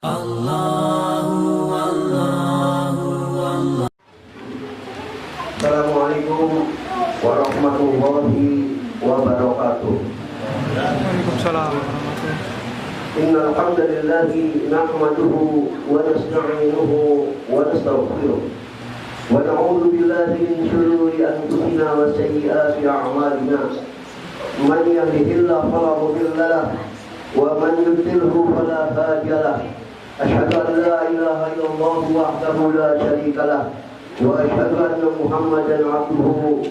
Assalamualaikum warahmatullahi wabarakatuh. Waalaikumsalam warahmatullahi. Innal hamdalillahi nahmaduhu wa nasta'inuhu wa nastaghfiruh wa na'udzu billahi min shururi anfusina wa sayyiati a'malina. Man yahdihillahu fala mudilla lahu wa man yudlilhu fala hadiya lahu. Asyhadu an la ilaha illallah wahdahu la syarika lahu wa asyhadu anna Muhammadan abduhu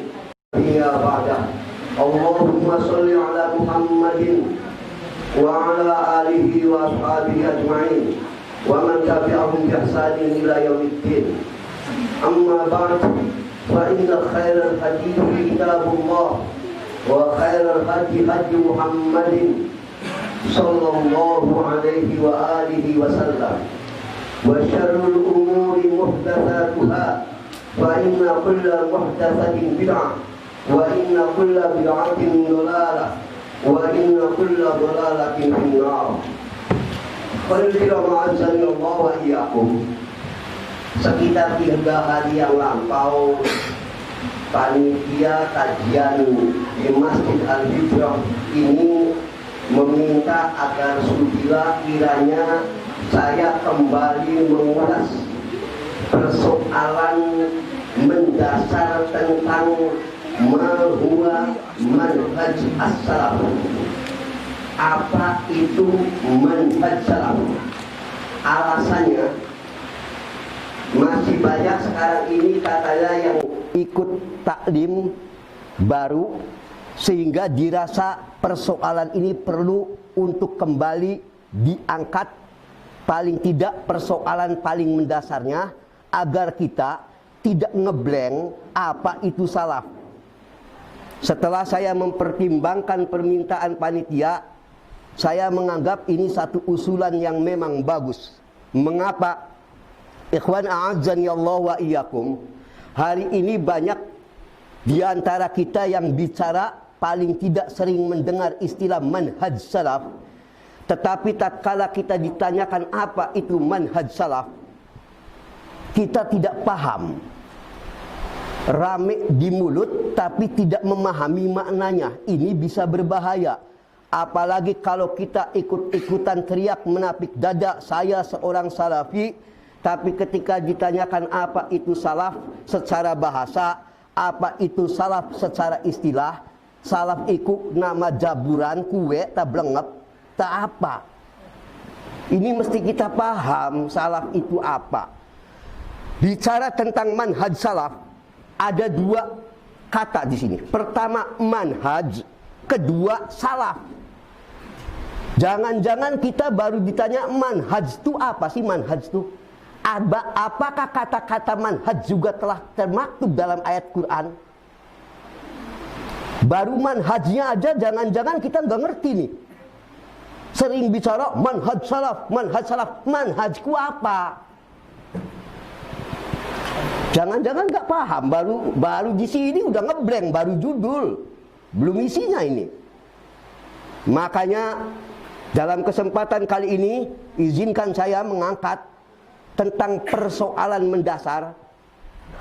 wa ba'dah. Allahumma shalli ala Muhammadin wa ala alihi wa ashabihi ajma'in wa man tabi'ahum bi ihsanin ila yaumiddin. Amma ba'd, fa inna khairal hadithi kitabullah wa khairal hadi hadi Muhammadin sallallahu alaihi wa alihi wa sallam wa syarrul umuri muhdatsatuha fa inna kulla muhdatsatin bid'ah wa inna kulla bid'atin dhalalah wa inna kulla dhalalatin finnar. Qadira ma'azani Allah wa iyyakum. Sekitar 3 hari yang lampau, panitia kajian di Masjid Al-Hijrah ini meminta agar sudilah kiranya saya kembali mengulas persoalan mendasar tentang huwa manhaj as-salaf. Apa itu manhaj salaf? Alasannya masih banyak sekarang ini katanya yang ikut taklim baru, sehingga dirasa persoalan ini perlu untuk kembali diangkat, paling tidak persoalan paling mendasarnya, agar kita tidak ngeblank apa itu salaf. Setelah saya mempertimbangkan permintaan panitia, saya menganggap ini satu usulan yang memang bagus. Mengapa? Ikhwan a'azzani Allah wa iyyakum. Hari ini banyak di antara kita yang bicara paling tidak sering mendengar istilah manhaj salaf, tetapi tatkala kita ditanyakan apa itu manhaj salaf, kita tidak paham. Rame di mulut tapi tidak memahami maknanya. Ini bisa berbahaya. Apalagi kalau kita ikut-ikutan teriak menapik dada, saya seorang salafi, tapi ketika ditanyakan apa itu salaf secara bahasa, apa itu salaf secara istilah, salaf iku nama jaburan kue tak blengep tak apa. Ini mesti kita paham salaf itu apa. Bicara tentang manhaj salaf, ada 2 kata di sini. Pertama manhaj, kedua salaf. Jangan-jangan kita baru ditanya manhaj itu apa sih manhaj itu? Apakah kata-kata manhaj juga telah termaktub dalam ayat Quran? Baru manhajnya aja jangan-jangan kita nggak ngerti nih. Sering bicara manhaj salaf, manhaj salaf. Manhajku apa? Jangan-jangan nggak paham, baru di sini udah ngeblank, baru judul, belum isinya ini. Makanya dalam kesempatan kali ini izinkan saya mengangkat tentang persoalan mendasar,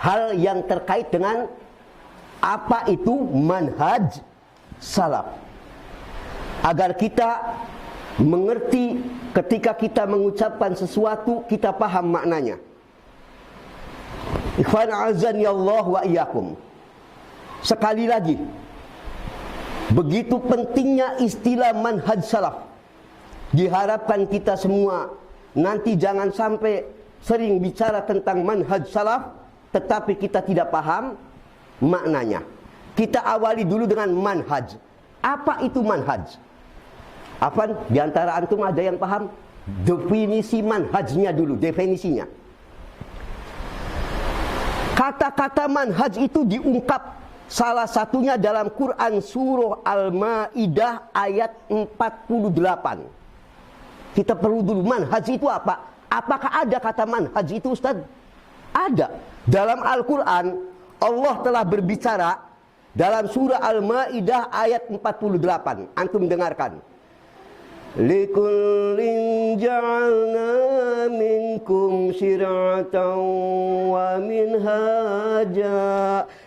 hal yang terkait dengan apa itu manhaj salaf, agar kita mengerti ketika kita mengucapkan sesuatu kita paham maknanya. Ikhwan azan ya Allah wa iyyakum. Sekali lagi, begitu pentingnya istilah manhaj salaf. Diharapkan kita semua nanti jangan sampai sering bicara tentang manhaj salaf tetapi kita tidak paham maknanya. Kita awali dulu dengan manhaj. Apa itu manhaj? Afan, di antara antum ada yang paham? Definisi manhajnya dulu, definisinya. Kata-kata manhaj itu diungkap salah satunya dalam Quran surah Al-Maidah ayat 48. Kita perlu dulu manhaj itu apa? Apakah ada kata manhaj itu, Ustaz? Ada. Dalam Al-Quran Allah telah berbicara dalam surah Al-Maidah ayat 48. Antum dengarkan. Likullin ja'alna minkum syir'atan wa minhaja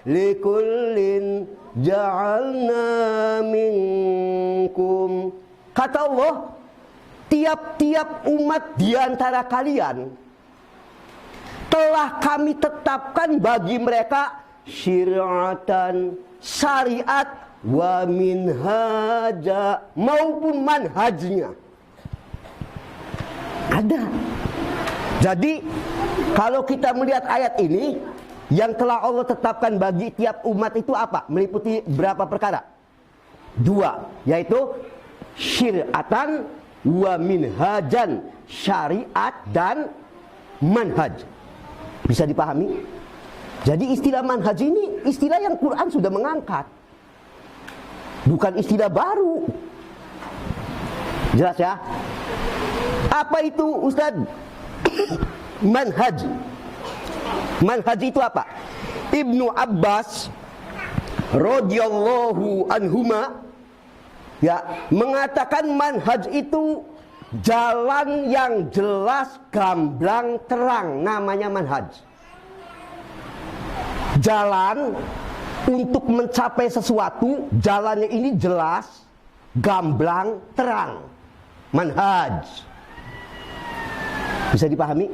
likullin ja'alna minkum. Kata Allah, tiap-tiap umat di antara kalian telah kami tetapkan bagi mereka syir'atan, syariat, wa minhaja, maupun manhajnya. Ada. Jadi kalau kita melihat ayat ini, yang telah Allah tetapkan bagi tiap umat itu apa? Meliputi berapa perkara? 2, yaitu syir'atan wa minhajan, syariat dan manhaj. Bisa dipahami? Jadi istilah manhaj ini istilah yang Quran sudah mengangkat, bukan istilah baru. Jelas ya? Apa itu Ustaz? Manhaj. Manhaj itu apa? Ibnu Abbas radhiyallahu anhuma ya mengatakan manhaj itu jalan yang jelas, gamblang, terang, namanya manhaj. Jalan untuk mencapai sesuatu, jalannya ini jelas, gamblang, terang. Manhaj. Bisa dipahami?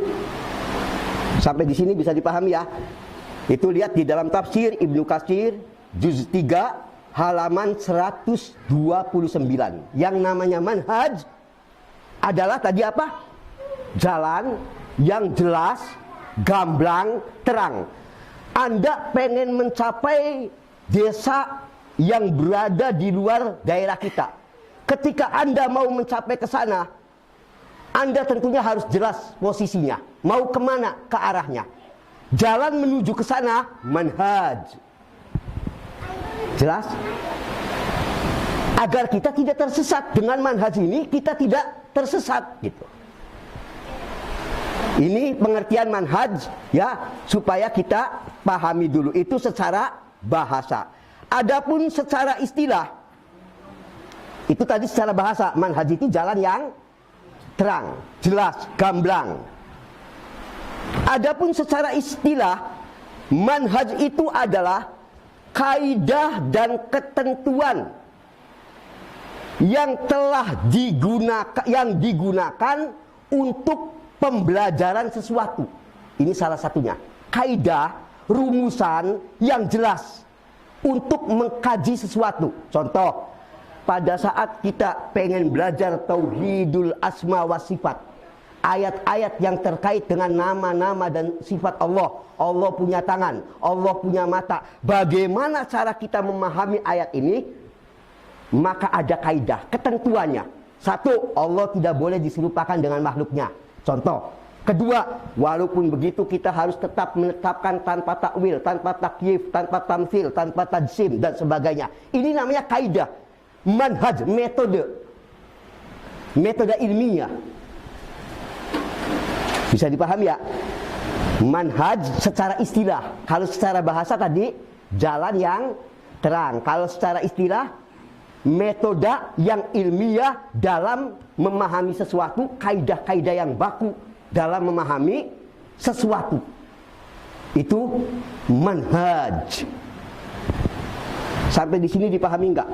Sampai di sini bisa dipahami ya? Itu lihat di dalam tafsir Ibnu Katsir juz 3 halaman 129. Yang namanya manhaj adalah tadi apa? Jalan yang jelas, gamblang, terang. Anda pengen mencapai desa yang berada di luar daerah kita. Ketika Anda mau mencapai ke sana, Anda tentunya harus jelas posisinya. Mau kemana? Ke arahnya. Jalan menuju ke sana, manhaj. Jelas? Agar kita tidak tersesat. Dengan manhaj ini, kita tidak tersesat. Gitu. Ini pengertian manhaj, ya, supaya kita pahami dulu. Itu secara bahasa. Adapun secara istilah, itu tadi secara bahasa, manhaj itu jalan yang terang, jelas, gamblang. Adapun secara istilah, manhaj itu adalah kaidah dan ketentuan yang telah digunakan untuk pembelajaran sesuatu. Ini salah satunya. Kaidah, rumusan yang jelas untuk mengkaji sesuatu. Contoh, pada saat kita pengen belajar tauhidul asma wa sifat, ayat-ayat yang terkait dengan nama-nama dan sifat Allah. Allah punya tangan, Allah punya mata. Bagaimana cara kita memahami ayat ini? Maka ada kaidah, ketentuannya. 1, Allah tidak boleh diserupakan dengan makhluknya. Contoh. 2, walaupun begitu kita harus tetap menetapkan tanpa takwil, tanpa takyif, tanpa tamsil, tanpa tajsim dan sebagainya. Ini namanya kaidah. Manhaj, metode ilmiah. Bisa dipahami ya? Manhaj secara istilah. Kalau secara bahasa tadi, jalan yang terang. Kalau secara istilah, metode yang ilmiah dalam memahami sesuatu, kaidah-kaidah yang baku dalam memahami sesuatu. Itu manhaj. Sampai di sini dipahami enggak?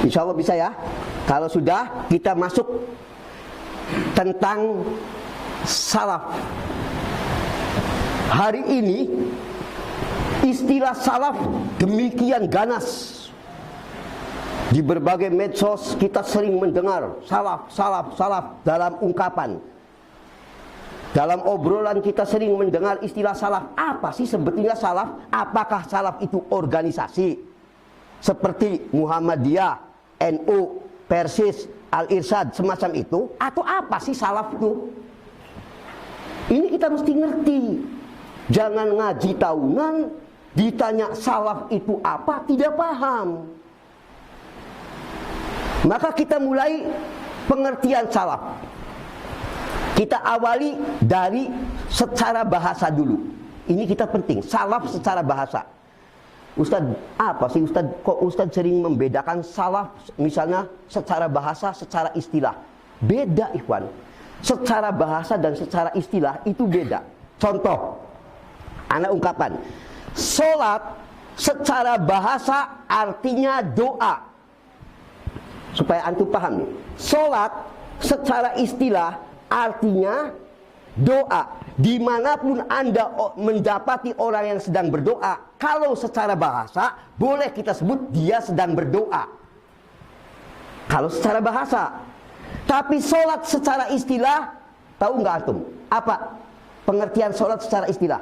Insya Allah bisa ya. Kalau sudah, kita masuk tentang salaf. Hari ini istilah salaf demikian ganas. Di berbagai medsos kita sering mendengar salaf dalam ungkapan. Dalam obrolan kita sering mendengar istilah salaf. Apa sih sebetulnya salaf? Apakah salaf itu organisasi seperti Muhammadiyah, NU, Persis, Al-Irsyad, semacam itu? Atau apa sih salaf itu? Ini kita mesti ngerti. Jangan ngaji tahunan, ditanya salaf itu apa, tidak paham. Maka kita mulai pengertian salaf. Kita awali dari secara bahasa dulu. Ini kita penting, salaf secara bahasa. Ustaz, apa sih Ustaz? Kok Ustaz sering membedakan salaf misalnya secara bahasa, secara istilah? Beda, ikhwan. secara bahasa dan secara istilah itu beda. Contoh, anak ungkapan, sholat secara bahasa artinya doa. Supaya antum paham nih, sholat secara istilah artinya doa. Dimanapun Anda mendapati orang yang sedang berdoa, kalau secara bahasa boleh kita sebut dia sedang berdoa. Kalau secara bahasa. Tapi sholat secara istilah, tahu nggak antum? Apa pengertian sholat secara istilah?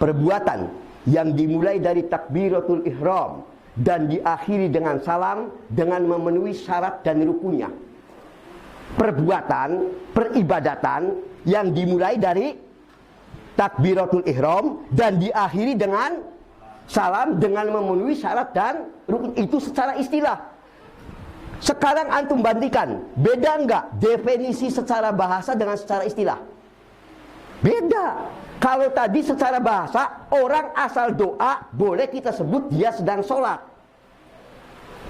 Perbuatan yang dimulai dari takbiratul ihram dan diakhiri dengan salam dengan memenuhi syarat dan rukunnya. Perbuatan, peribadatan yang dimulai dari takbiratul ihram dan diakhiri dengan salam dengan memenuhi syarat dan rukun, itu secara istilah. Sekarang antum bandingkan, beda enggak definisi secara bahasa dengan secara istilah? Beda. Kalau tadi secara bahasa, orang asal doa boleh kita sebut dia sedang sholat.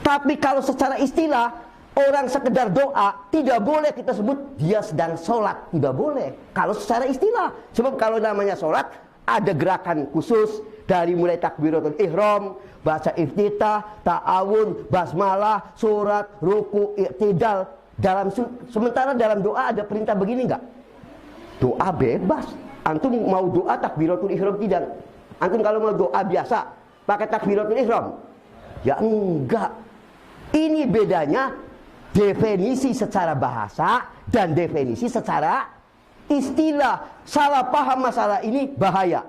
Tapi kalau secara istilah, orang sekedar doa tidak boleh kita sebut dia sedang sholat. Tidak boleh kalau secara istilah. Sebab kalau namanya sholat, ada gerakan khusus dari mulai takbiratul ihram, baca iftitah, ta'awun, basmalah, surat, ruku, i'tidal. Sementara dalam doa ada perintah begini enggak? Doa bebas. Antum mau doa takbiratul ihram tidak? Antum kalau mau doa biasa pakai takbiratul ihram? Ya enggak. Ini bedanya definisi secara bahasa dan definisi secara istilah. Salah paham masalah ini bahaya.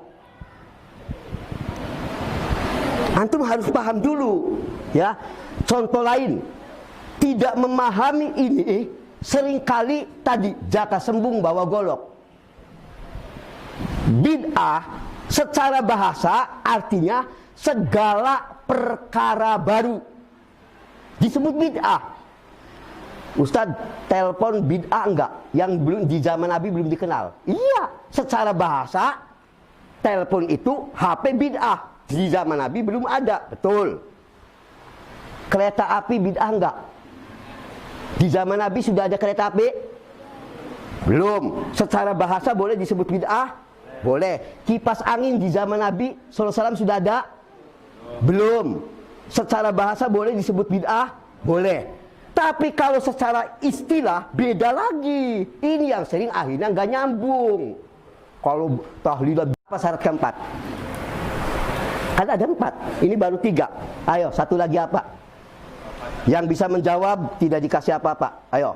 Antum harus paham dulu, ya. Contoh lain, tidak memahami ini seringkali tadi jaka sembung bawa golok. Bid'ah secara bahasa artinya segala perkara baru. Disebut bid'ah. Ustadz, telepon bid'ah enggak? Yang belum di zaman Nabi belum dikenal. Iya, secara bahasa telepon itu HP bid'ah. Di zaman Nabi belum ada, betul. Kereta api bid'ah enggak? Di zaman Nabi sudah ada kereta api? Belum. Secara bahasa boleh disebut bid'ah? Boleh. Kipas angin di zaman Nabi SAW sudah ada? Belum. Secara bahasa boleh disebut bid'ah? Boleh. Tapi kalau secara istilah beda lagi. Ini yang sering akhirnya nggak nyambung. Kalau tahlilan apa syarat keempat? Kan ada 4, ini baru 3. Ayo, satu lagi apa? Yang bisa menjawab tidak dikasih apa-apa. Ayo.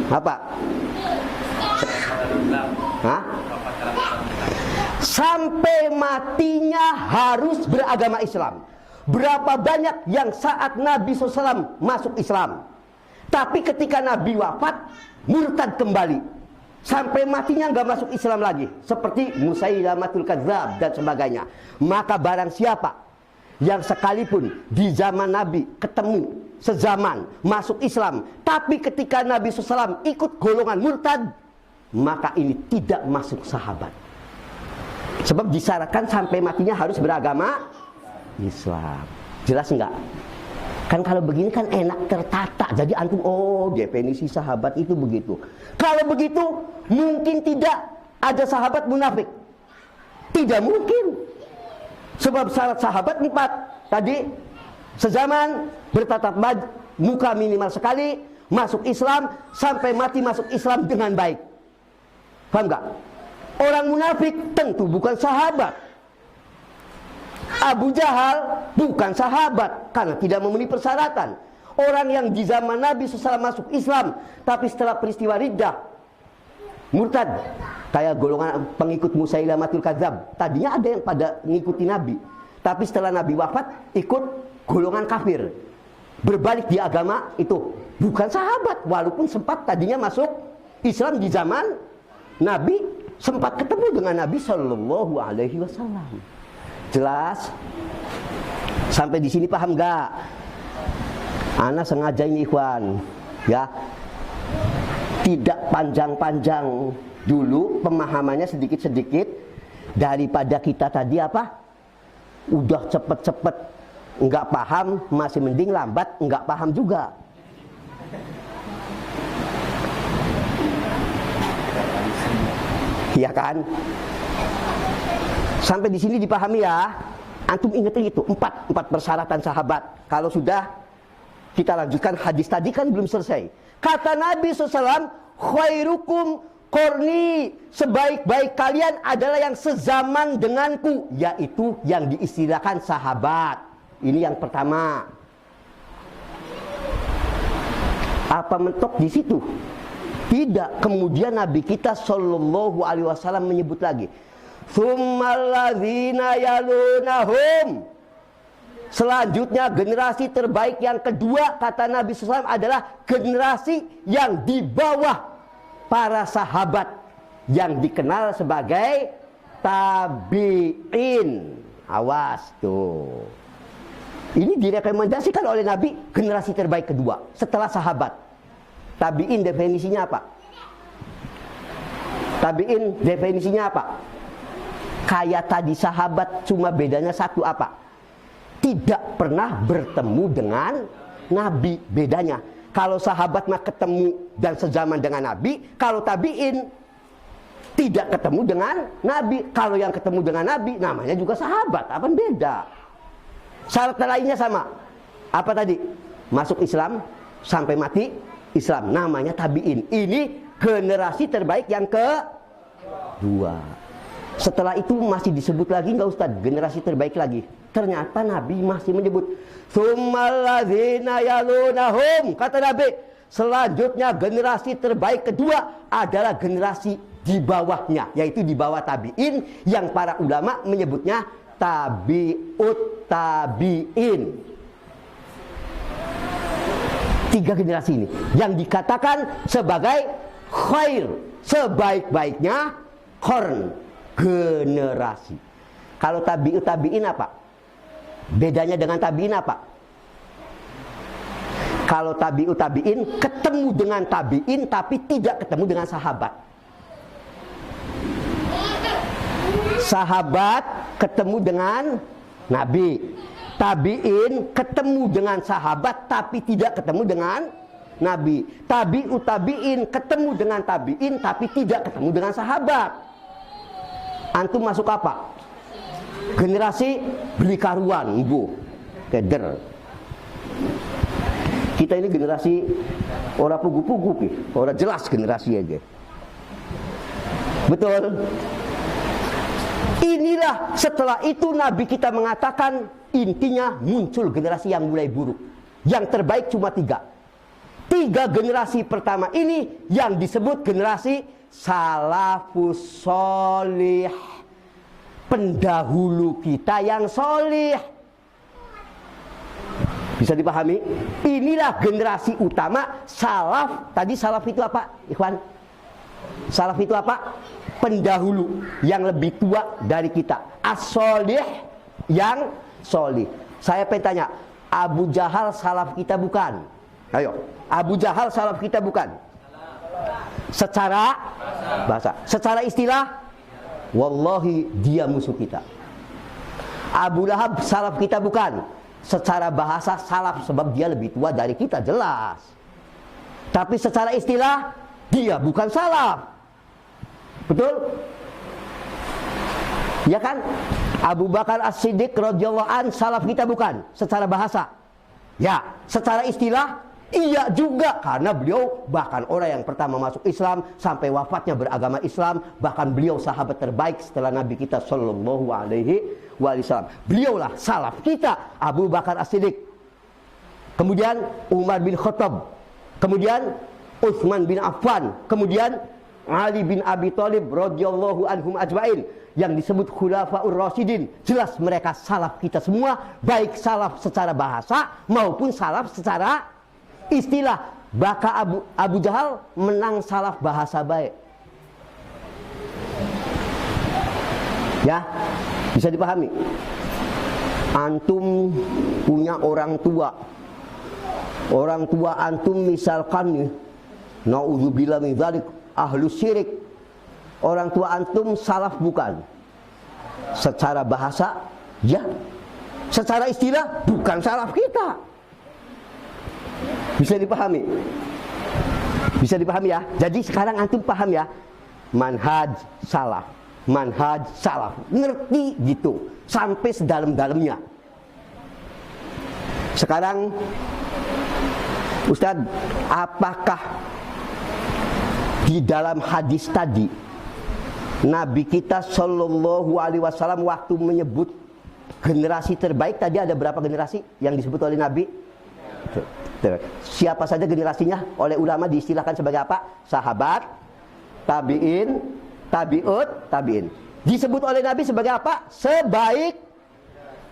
Apa? Hah? Sampai matinya harus beragama Islam. Berapa banyak yang saat Nabi SAW masuk Islam, tapi ketika Nabi wafat murtad kembali. Sampai matinya nggak masuk Islam lagi, seperti Musailamatul Kadzdzab dan sebagainya. Maka barang siapa yang sekalipun di zaman Nabi ketemu sezaman masuk Islam, tapi ketika Nabi SAW ikut golongan murtad, maka ini tidak masuk sahabat. Sebab disyaratkan sampai matinya harus beragama Islam. Jelas enggak? Kan kalau begini kan enak tertata. Jadi antum, oh definisi sahabat itu begitu. Kalau begitu mungkin tidak ada sahabat munafik. Tidak mungkin. Sebab syarat sahabat 4. Tadi sezaman, bertatap muka minimal sekali, masuk Islam, sampai mati masuk Islam dengan baik. Paham enggak? Orang munafik tentu bukan sahabat. Abu Jahal bukan sahabat karena tidak memenuhi persyaratan. Orang yang di zaman Nabi SAW masuk Islam, tapi setelah peristiwa riddah murtad, kayak golongan pengikut Musailamatul Kadzdzab. Tadinya ada yang pada mengikuti Nabi, tapi setelah Nabi wafat ikut golongan kafir, berbalik di agama itu. Bukan sahabat, walaupun sempat tadinya masuk Islam di zaman Nabi, sempat ketemu dengan Nabi Shallallahu Alaihi Wasallam. Jelas? Sampai di sini paham gak? Ana sengaja ini ikhwan, ya, tidak panjang-panjang dulu pemahamannya, sedikit-sedikit, daripada kita tadi apa? Udah cepet-cepet nggak paham, masih mending lambat nggak paham juga. Iya kan? Sampai di sini dipahami ya. Antum ingat itu empat persyaratan sahabat. Kalau sudah, kita lanjutkan hadis tadi kan belum selesai. Kata Nabi SAW, khairukum korni, sebaik-baik kalian adalah yang sezaman denganku, yaitu yang diistilahkan sahabat. Ini yang pertama. Apa mentok di situ? Tidak. Kemudian Nabi kita Shallallahu Alaihi Wasallam menyebut lagi, tsumalladzina yalunahum. Selanjutnya generasi terbaik yang kedua kata Nabi SAW adalah generasi yang di bawah para sahabat yang dikenal sebagai tabi'in. Awas tuh. Ini direkomendasikan oleh Nabi generasi terbaik kedua setelah sahabat. Tabi'in definisinya apa? Tabi'in definisinya apa? Kayak tadi sahabat, cuma bedanya satu apa? Tidak pernah bertemu dengan Nabi. Bedanya, kalau sahabat mah ketemu dan sezaman dengan Nabi, kalau tabi'in tidak ketemu dengan Nabi. Kalau yang ketemu dengan Nabi namanya juga sahabat. Apa beda? Syarat lainnya sama. Apa tadi? Masuk Islam sampai mati Islam, namanya tabi'in. Ini generasi terbaik yang kedua. Setelah itu masih disebut lagi nggak Ustaz? Generasi terbaik lagi. Ternyata Nabi masih menyebut tsumalladzina yalunahum. Kata Nabi, selanjutnya generasi terbaik kedua adalah generasi di bawahnya, yaitu di bawah tabi'in, yang para ulama menyebutnya tabi'ut tabi'in. 3 generasi ini yang dikatakan sebagai khair, sebaik-baiknya korn, generasi. Kalau tabi'ut tabi'in apa? Bedanya dengan tabi'in apa? Kalau tabi'ut tabi'in ketemu dengan tabi'in tapi tidak ketemu dengan sahabat. Sahabat ketemu dengan Nabi. Tabi'in ketemu dengan sahabat tapi tidak ketemu dengan Nabi. Tabi'ut tabi'in ketemu dengan tabi'in tapi tidak ketemu dengan sahabat. Antum masuk apa? Generasi beli karuan, bu, keder. Kita ini generasi orang pugu-pugu, orang jelas generasi aja. Betul. Inilah setelah itu Nabi kita mengatakan intinya muncul generasi yang mulai buruk. Yang terbaik cuma 3. 3 generasi pertama ini yang disebut generasi salafus solih, pendahulu kita yang solih. Bisa dipahami? Inilah generasi utama salaf. Tadi salaf itu apa, Ikhwan? Salaf itu apa? Pendahulu yang lebih tua dari kita. As-solih, yang solih. Saya pengen tanya, Abu Jahal salaf kita bukan? Ayo, Abu Jahal salaf kita bukan? Secara bahasa, secara istilah, wallahi dia musuh kita. Abu Lahab salaf kita bukan? Secara bahasa salaf, sebab dia lebih tua dari kita, jelas. Tapi secara istilah, dia bukan salaf. Betul? Ya kan? Abu Bakar As-Siddiq radhiyallahu an salaf kita bukan? Secara bahasa. Ya, secara istilah iya juga, karena beliau bahkan orang yang pertama masuk Islam sampai wafatnya beragama Islam, bahkan beliau sahabat terbaik setelah Nabi kita sallallahu alaihi wasallam. Beliaulah salaf kita, Abu Bakar As-Siddiq. Kemudian Umar bin Khattab, kemudian Utsman bin Affan, kemudian Ali bin Abi Thalib radhiyallahu anhum ajmain, yang disebut khulafaur rasyidin. Jelas mereka salaf kita semua, baik salaf secara bahasa maupun salaf secara istilah. Baka Abu Jahal menang salaf bahasa baik. Ya, bisa dipahami. Antum punya orang tua. Orang tua antum misalkan nih, naudzubillah min dzalik, ahlu syirik. Orang tua antum salaf bukan? Secara bahasa, ya. Secara istilah, bukan salaf kita. Bisa dipahami? Bisa dipahami ya? Jadi sekarang antum paham ya? manhaj salaf. Manhaj salaf. Ngerti gitu. Sampai sedalam-dalamnya. Sekarang Ustaz, apakah di dalam hadis tadi Nabi kita Shallallahu Alaihi Wasallam waktu menyebut generasi terbaik, tadi ada berapa generasi yang disebut oleh Nabi? Siapa saja generasinya? Oleh ulama diistilahkan sebagai apa? Sahabat, tabi'in, tabi'ut, tabi'in. Disebut oleh Nabi sebagai apa? Sebaik.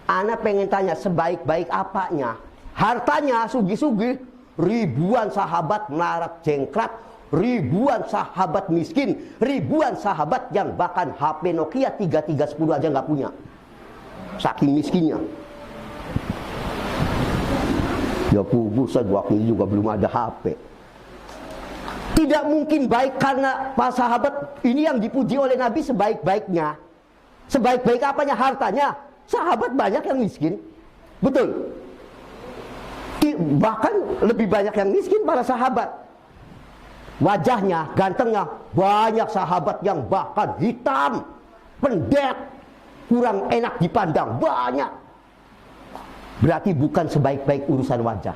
Ana pengen tanya, sebaik-baik apanya? Hartanya sugih-sugih, ribuan sahabat melarat jengkrat, ribuan sahabat miskin, ribuan sahabat yang bahkan HP Nokia 3310 aja nggak punya, saking miskinnya. Ya buset, waktu itu juga belum ada HP. Tidak mungkin baik karena para sahabat ini yang dipuji oleh Nabi sebaik-baiknya. Sebaik-baik apanya? Hartanya. Sahabat banyak yang miskin, betul. Bahkan lebih banyak yang miskin para sahabat. Wajahnya, gantengnya, banyak sahabat yang bahkan hitam, pendek, kurang enak dipandang, banyak. Berarti bukan sebaik-baik urusan wajah,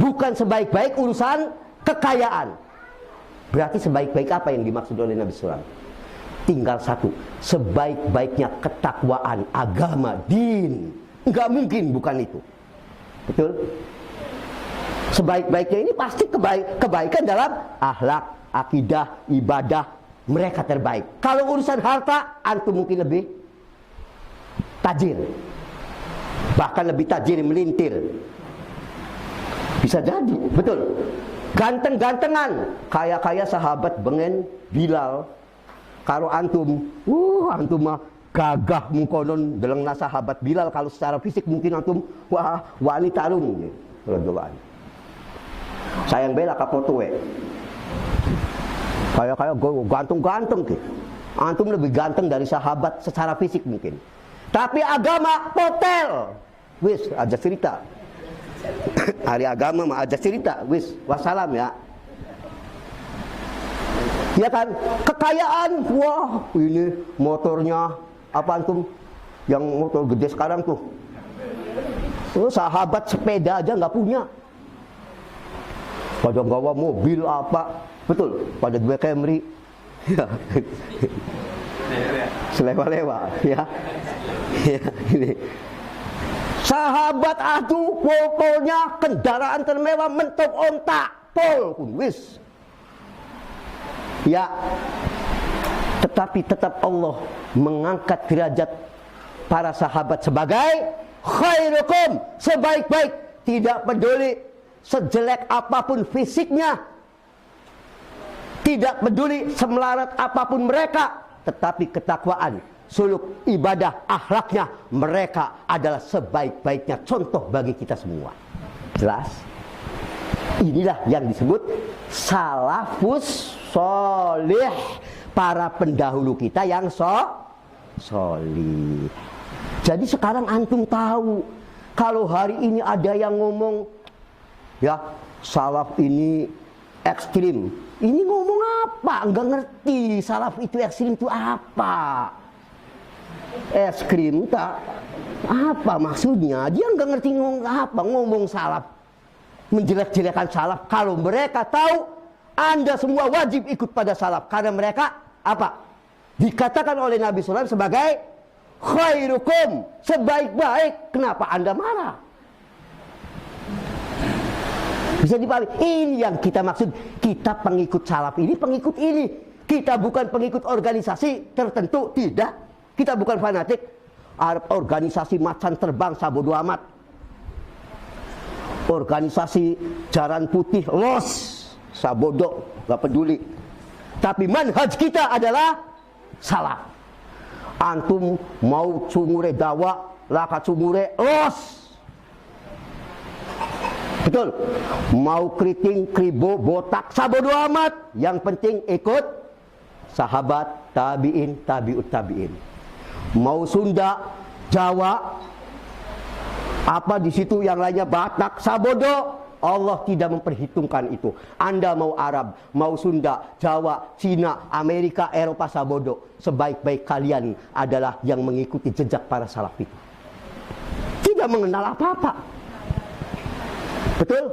bukan sebaik-baik urusan kekayaan. Berarti sebaik-baik apa yang dimaksud oleh Nabi SAW? Tinggal satu, sebaik-baiknya ketakwaan, agama, din. Enggak mungkin bukan itu. Betul? Sebaik-baiknya ini pasti kebaikan dalam akhlak, akidah, ibadah. Mereka terbaik. Kalau urusan harta, antum mungkin lebih tajir, bahkan lebih tajir, melintir. Bisa jadi, betul. Ganteng-gantengan, kaya-kaya sahabat bengen Bilal. Kalau antum mah gagah mungkonon delengna sahabat Bilal. Kalau secara fisik mungkin antum wah wali tarun. Sayang bela kapotu we. Kaya-kaya ganteng-ganteng ke. Antum lebih ganteng dari sahabat secara fisik mungkin. Tapi agama potel. Wis aja cerita. Hari agama mah aja cerita. Wis wassalam ya. Ya kan, kekayaan, wah ini motornya apa antum yang motor gede sekarang tuh. Sahabat sepeda aja nggak punya. Pada gawa mobil apa, betul? Pada dua Camry, ya. Selewa-lewa, ya. Ya ini. Sahabat atuh pokoknya kendaraan termewah mentok ontak, pol pun wis. Ya, tetapi tetap Allah mengangkat derajat para sahabat sebagai khairukum, sebaik-baik. Tidak peduli sejelek apapun fisiknya, tidak peduli semelarat apapun mereka, tetapi ketakwaan, suluk, ibadah, akhlaknya, mereka adalah sebaik-baiknya contoh bagi kita semua. Jelas? Inilah yang disebut salafus solih, para pendahulu kita yang solih. Jadi sekarang antum tahu, kalau hari ini ada yang ngomong, ya salaf ini ekstrim. Ini ngomong apa? Enggak ngerti salaf itu ekstrim itu apa. Ekstrim tak apa maksudnya? Dia enggak ngerti ngomong apa, ngomong salaf, menjelek-jelekan salaf. Kalau mereka tahu Anda semua wajib ikut pada salaf, karena mereka apa? Dikatakan oleh Nabi SAW sebagai khairukum, sebaik-baik. Kenapa Anda marah? Bisa dipahami. Ini yang kita maksud. Kita pengikut salaf ini, pengikut ini. Kita bukan pengikut organisasi tertentu, tidak. Kita bukan fanatik. Organisasi macan terbang sabodo amat. Organisasi jaran putih los sabodo, gak peduli. Tapi manhaj kita adalah salaf. Antum mau cungure dawa, laka cungure los. Betul. Mau keriting, kribo, botak, sabodo amat. Yang penting ikut sahabat, tabi'in, tabi'ut tabi'in. Mau Sunda, Jawa, apa di situ yang lainnya Batak, sabodo, Allah tidak memperhitungkan itu. Anda mau Arab, mau Sunda, Jawa, Cina, Amerika, Eropa, sabodo, sebaik-baik kalian adalah yang mengikuti jejak para salaf itu. Tidak mengenal apa-apa. Betul?